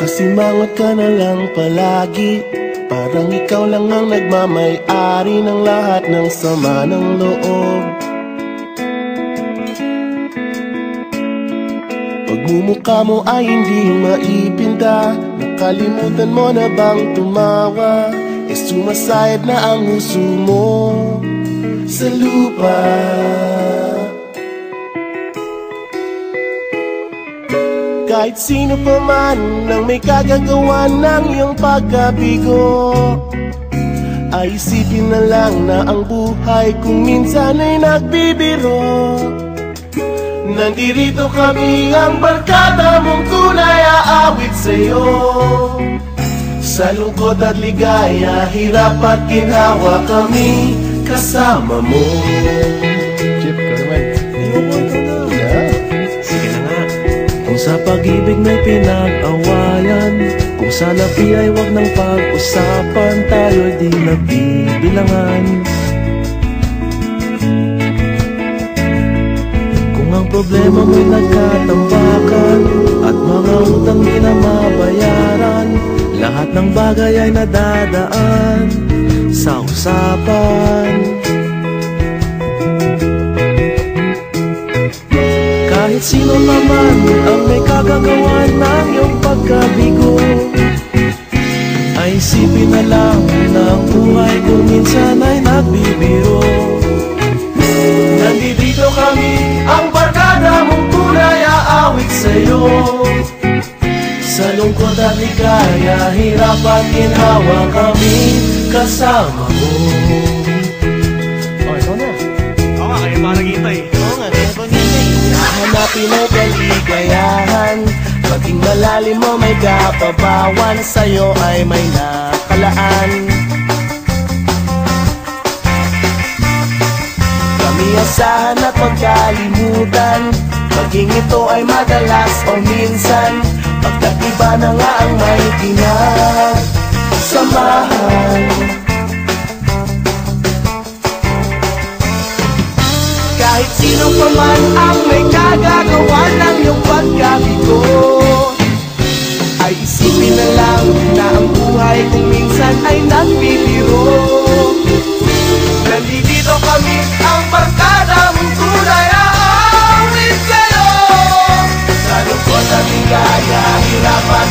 Kasimangot ka na lang palagi, parang ikaw lang ang nagmamay-ari ng lahat ng sama ng loob. Pagmumukha mo ay hindi maipinta, nakalimutan mo na bang tumawa? E sumasayad na ang huso mo sa lupa. Kahit sino pa man ang may kagagawa ng iyong pagkabigo, ay isipin na lang na ang buhay kung minsan ay nagbibiro. Nandirito kami, ang barkada mong tunay aawit sa'yo. Sa lungkot at ligaya, hirap at ginhawa, kami kasama mo. Chip, ka naman. Sige na nga. Kung sa pag-ibig may pinag-awayan, kung sa labi ay wag ng pag-usapan, tayo'y di nagbibilangan. Kung ang problema mo'y nagkatambakan at mga utang di na mabayaran, lahat ng bagay ay nadadaan sa usapan. Kahit sino naman ang may kagagawa ng iyong pagkabigo, ay isipin na lang na ang buhay kung minsan ay nagbibiro. Nandito kami, ang barkada mong tunay aawit sa'yo. Sa lungkot at ligaya, hirap at ginhawa, kami kasama mo. Oh, ikaw na. Oo nga, kaya parang kita eh. Oo nga, kaya parang kita eh. Nahanapin mo kaligayahan, maging malalim mo may kapabawan, sa'yo ay may nakalaan. Kami asahan at magkalimutan, maging ito ay madalas o minsan, pagkat iba na nga ang may kinasamahan. Kahit sino pa man ang may kagagawa ng iyong pagkabigo, ay isipin na lang na ang buhay kung minsan ay nagbibiro. Nandito kami, ang barkada mong tunay aawit sa'yo. Sa lungkot at ligaya, hirap at